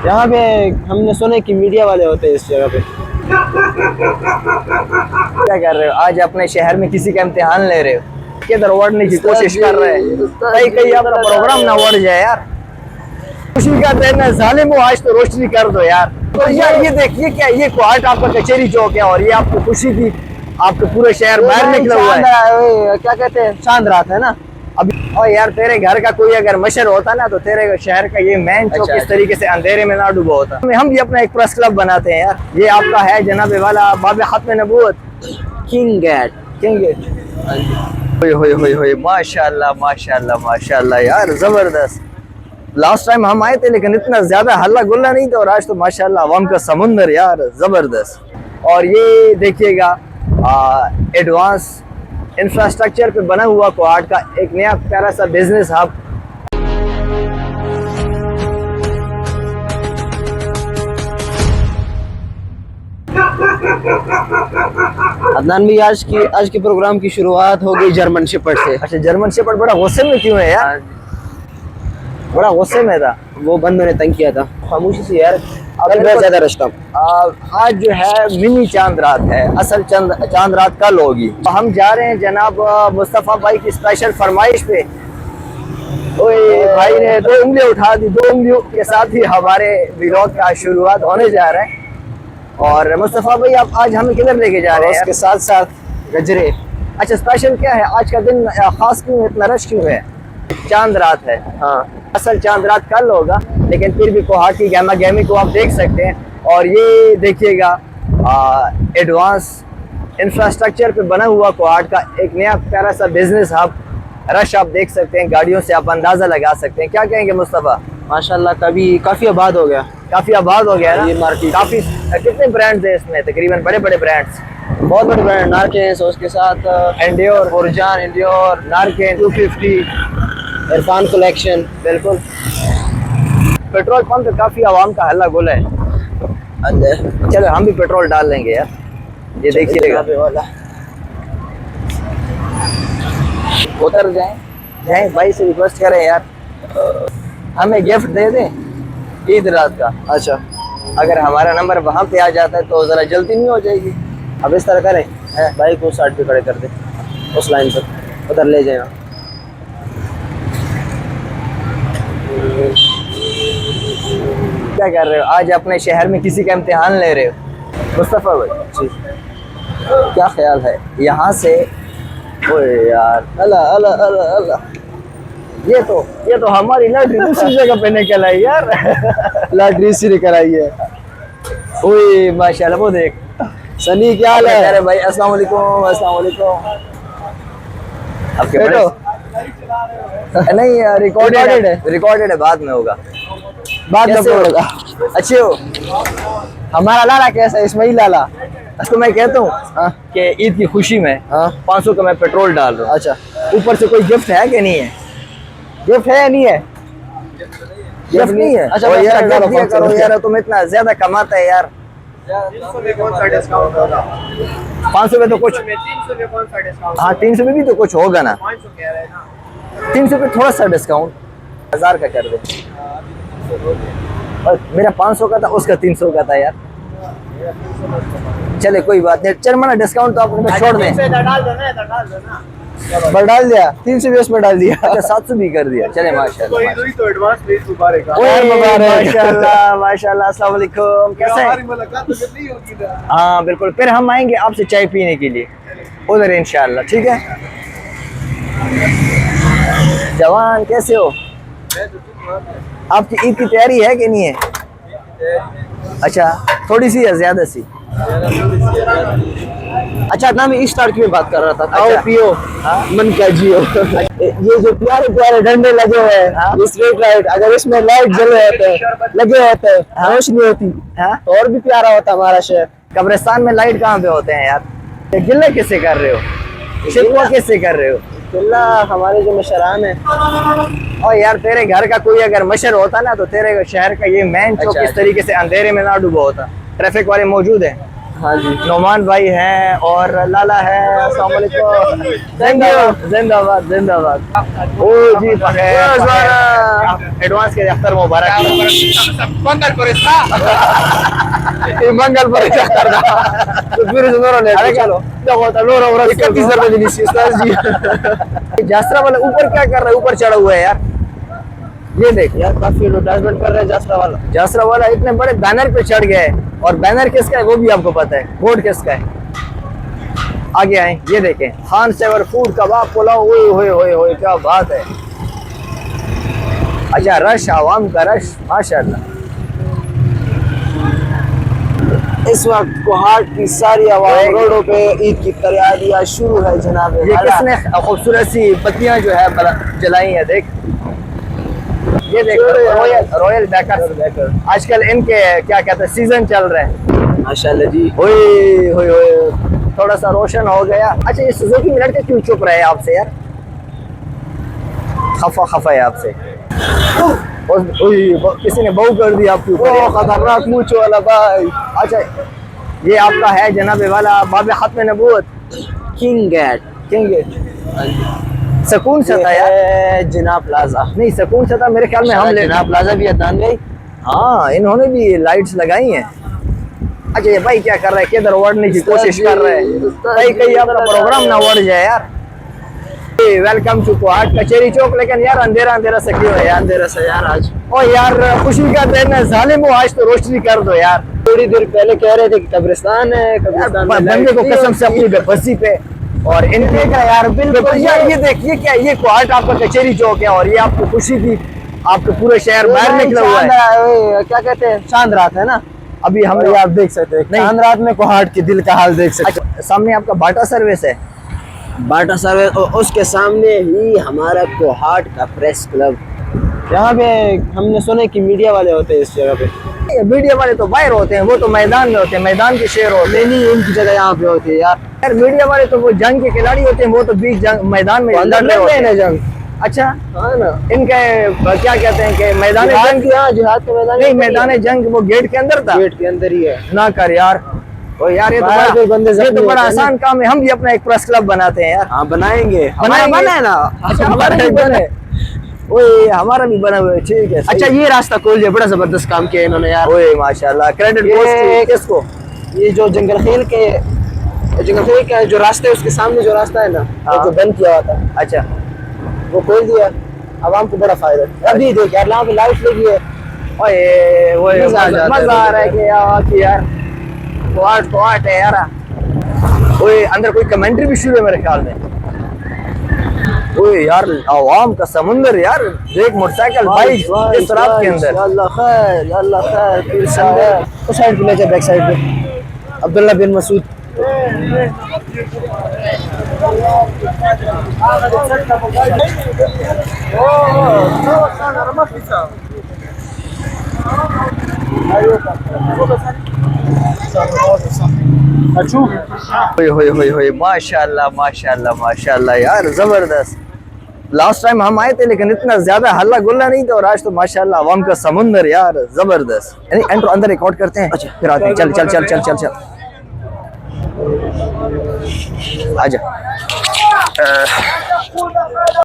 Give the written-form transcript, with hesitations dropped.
यहाँ पे हमने सुने कि मीडिया वाले होते हैं इस जगह पे। क्या कर रहे हो? आज अपने शहर में किसी का इम्तिहान ले रहे हो? किधर उड़ने की कोशिश कर रहे हैं? कहीं कहीं आपका प्रोग्राम ना उड़ जाए यार। खुशी का दिन है जालिम, आज तो रोशनी कर दो यार। तो यार ये देखिए क्या, ये क्वार्ट आपका कचेरी चौक है और ये आपको खुशी की आपके पूरे शहर बाहर निकला हुआ है। क्या कहते हैं, चांद रात है ना अभी। और यार तेरे घर का कोई अगर मशर होता ना तो तेरे शहर का ये मेन चौक इस तरीके से अंधेरे में ना डूबा होता। हम भी अपना एक प्रेस क्लब बनाते हैं यार। ये आपका है जनाब वाला बाबे खत्म नबूवत किंग गेट। King gate. होए माशाल्लाह माशाल्लाह माशाल्लाह यार, जबरदस्त। लास्ट टाइम हम आए थे लेकिन इतना ज्यादा हल्ला गुल्ला नहीं था और आज तो माशाल्लाह अवाम का समुंदर यार, जबरदस्त। और ये देखिएगा एडवांस इंफ्रास्ट्रक्चर पे बना हुआ क्वार्ट का एक नया प्यारा सा बिजनेस हब। अदनान भी आज के प्रोग्राम की शुरुआत हो गई जर्मन शेपर्ड से। अच्छा, जर्मन शेपर्ड बड़ा गुस्से में क्यों है यार? बड़ा गुस्से में था, वो बंदों ने तंग किया था। खामोशी से यार। बहुत ज्यादा रश्ता। आज जो है मिनी चांद रात है, असल चांद रात कल होगी। हम जा रहे हैं जनाब मुस्तफा भाई की स्पेशल फरमाइश पे। ओए भाई ने 2 उंगलियां उठा दी, 2 उंगलियों के साथ ही हमारे व्लॉग का शुरुआत होने जा रहा है। और मुस्तफा भाई आप आज हमें किधर लेके जा रहे हैं? उसके साथ साथ गजरे। अच्छा, स्पेशल क्या है आज का दिन, खास क्यों, इतना रश क्यों है? चांद रात है। हाँ, असल चांद रात कल होगा लेकिन फिर भी कोहाट की गहमा गहमी को आप देख सकते हैं। और ये देखिएगा एडवांस इंफ्रास्ट्रक्चर पे बना हुआ कोहाट का एक नया प्यारा सा बिजनेस हब। रश आप देख सकते हैं, गाड़ियों से आप अंदाजा लगा सकते हैं। क्या कहेंगे मुस्तफा? माशाल्लाह काफी आबाद हो गया। काफी आबाद हो गया ना ये मार्केट। काफी। कितने ब्रांड्स है इसमें? तकरीबन बड़े बड़े ब्रांड्स, बहुत बड़े ब्रांड नारकेन, उसके साथ एंडियोर, फुरजान, इंडियोर, नारकेन, 250, इरफान कलेक्शन। बिल्कुल। पेट्रोल पंप पे काफी आवाम का हल्ला गुल्ला है। चलो हम भी पेट्रोल डाल लेंगे यार। ये देखिएगा, उतर जाएं भाई से रिक्वेस्ट करें यार, हमें गिफ्ट दे दें ईद रात का। अच्छा, अगर हमारा नंबर वहाँ पे आ जाता है तो जरा जल्दी नहीं हो जाएगी? अब इस तरह करें, बाइक को साइड पे खड़े कर दे, उस लाइन पर उधर ले जाए। क्या कर रहे हो? आज अपने शहर में किसी का इम्तिहान ले रहे हो? मुस्तफा भाई जी, क्या ख्याल है यहाँ से? ओए यार, अल्लाह अल्लाह अल्लाह अल्लाह, ये तो हमारी लॉटरी दूसरी जगह पे निकल आई यार। लॉटरी से निकल आई है। ओए माशाल्लाह, वो देख सनी, क्या हाल है? अरे भाई अस्सलाम वालेकुम, अस्सलाम वालेकुम। आपके बैठो। नहीं, रिकॉर्डेड है, बाद में होगा। बाद में होगा। अच्छे हो? हमारा लाला कैसा है, इस्माइल लाला? तो मैं कहता हूँ कि ईद की खुशी में 500 का मैं पेट्रोल डाल रहा हूँ। अच्छा, ऊपर से कोई गिफ्ट है कि नहीं है? गिफ्ट है या नहीं है? गिफ्ट नहीं है? अच्छा, यार गिफ्ट दिया करो यार, तुम इतना ज्यादा कमाते हैं यार। 500 में तो कुछ, हाँ 300 में भी तो कुछ होगा ना। 300 पे थोड़ा सा डिस्काउंट 1000 का कर दे। और मेरा 500 का था, उसका 300 का था यार। चले कोई बात नहीं, चल मना डिस्काउंट तो आपने छोड़ दें। बढ़ डाल दिया, 320 में डाल दिया। अच्छा 700 भी कर दिया। चले माशाल्लाह माशाल्लाह। माशाल्लाह। अस्सलाम वालेकुम, कैसे हैं? हाँ बिल्कुल, फिर हम आएंगे आपसे चाय पीने के लिए उधर इंशाल्लाह, ठीक है? जवान कैसे हो? आपकी ईद की तैयारी है कि नहीं है? अच्छा, थोड़ी सी या ज्यादा सी? अच्छा ना, मैं स्टार्ट की बात कर रहा था। खाओ पियो, मन का जियो। ये जो प्यारे प्यारे डंडे लगे हुए हैं, स्ट्रीट लाइट, अगर इसमें लाइट जले होते हैं, लगे होते हैं, रोशनी होती तो और भी प्यारा होता हमारा शहर। कब्रिस्तान में लाइट कहाँ पे होते हैं यार? गिल्ला किससे कर रहे हो? शिकवा किससे कर रहे हो? गिल्ला हमारे जो मशरान है। और यार तेरे घर का कोई अगर मशर होता ना तो तेरे शहर का ये मेन चौक इस तरीके से अंधेरे में ना डूबा होता। ट्रैफिक वाले मौजूद हैं? हाँ जी। नोमान भाई हैं और लाला है। अस्सलाम वालेकुम। जिंदाबाद जिंदाबाद जिंदाबाद। ओ जी एडवांस के अख्तर मुबारक। मंगल पर जासरा वाला ऊपर क्या कर रहा है? ऊपर चढ़ा हुआ है यार। ये देख यार काफी एडवर्टाइजमेंट कर रहे हैं जासरा वाला इतने बड़े बैनर पे चढ़ गया है। और बैनर किसका है वो भी आपको पता है, बोर्ड किसका है। आगे आए, ये देखें, खान सेवर फूड कबाब पुलाव। ओए होए होए होए, क्या बात है। अच्छा, रश, आवाम का रश माशाल्लाह। इस वक्त कोहाट की सारी आवाम रोडों पे ईद की तैयारियां शुरू है जनाब। ये किसने खूबसूरत सी बत्तियां जो है जलाई है, देख। ये देख, रॉयल बेकर। आजकल इनके क्या कहते हैं, सीजन चल रहे हैं माशाल्लाह जी। ओए होए होए, थोड़ा सा रोशन हो गया। अच्छा, ये सुजुकी में लड़के क्यों चुप रहे हैं आपसे यार? खफा खफा है आपसे। किसी ने बहू कर दी आपके ऊपर। खतरनाक मूंछ वाला भाई। अच्छा, ये आपका है जनाब वाला बाबे खत्म नबूवत किंग गेट। सकून सा था यार। जिना प्लाजा। नहीं, सकून सा था मेरे ख्याल में। हम जिना प्लाजा भी अदनान गई। हाँ, इन्होंने भी लाइट्स लगाई हैं। अच्छा, ये भाई क्या कर रहा है? किधर उड़ने की कोशिश कर रहे हैं भाई? कहीं अपना प्रोग्राम ना उड़ जाए यार। वेलकम टू कोहाट कचेरी चौक। लेकिन यार अंधेरा अंधेरा सा क्यों है यार? अंधेरा सा यार आज। ओ यार, खुशी का दिन है, जालिमो आज तो रोशनी कर दो यार। थोड़ी देर पहले कह रहे थे कि कब्रिस्तान है, कब्रिस्तान में बंदे को कसम से अपनी बेबसी पे और इनके का यार बिल्कुल। यार ये देखिए, क्या ये कोहाट आपका कचेरी चौक है और ये आपको खुशी थी, आपके पूरे शहर बाहर निकला हुआ है। क्या कहते हैं, चांद रात है ना अभी हम आप देख सकते हैं। चांद रात में कोहाट के दिल का हाल देख सकते हैं। अच्छा, सामने आपका बाटा सर्विस है। बाटा सर्विस और उसके सामने ही हमारा कोहाट का प्रेस क्लब। यहाँ पे हमने सुना कि मीडिया वाले होते हैं इस जगह पे। मीडिया वाले तो बाहर होते हैं, वो तो मैदान में होते हैं, मैदान के शेर होते हैं। नहीं, इनकी जगह यहाँ पे होती है यार। मीडिया वाले तो वो जंग के खिलाड़ी होते हैं, वो तो बीच मैदान में अंदर लड़ रहे हैं जंग। अच्छा, हाँ ना। इनके क्या कहते हैं कि मैदान जंग की, जिहाद के मैदान नहीं, मैदान जंग वो गेट के अंदर था। गेट के अंदर ही है ना कर यार। ओ यार, ये तो बड़ा आसान काम है। हम भी अपना एक प्रेस क्लब बनाते हैं यार। हाँ, बनाएंगे। बना है ना। अच्छा, हमारा भी बना है। ओए, हमारा भी बना हुआ है, ठीक है। अच्छा, ये रास्ता खोल दिया, बड़ा जबरदस्त काम किया इन्होंने यार। ओए माशाल्लाह, क्रेडिट किसको? ये जो जंगल खेल के जो रास्ते है, उसके सामने जो रास्ता है ना, वो जो बंद किया हुआ था, अच्छा, वो खोल दिया। आवाम को बड़ा फायदा है। अभी देख यार, यहाँ पे लाइट लगी है। ओए मजा आ रहा है कि यार कोहाट है यार। ओए, अंदर कोई कमेंट्री भी शुरू है मेरे ख्याल में। ओए यार, आवाम का समुंदर यार। देख, मोटरसाइकिल बाइक इस रात के अंदर। अल्लाह खैर, अल्लाह खैर। फिर संडे उस साइड पे ले जा, बैक साइड पे। अब्दुल्ला बिन मसूद। होए माशाल्लाह माशाल्लाह माशाल्लाह यार, जबरदस्त। लास्ट टाइम हम आए थे लेकिन इतना ज्यादा हल्ला गुल्ला नहीं था, और आज तो माशाल्लाह आवाम का समुंदर यार, जबरदस्त। एंट्रो अंदर रिकॉर्ड करते हैं। अच्छा, फिर आते हैं। चल चल चल चल चल चल आजा।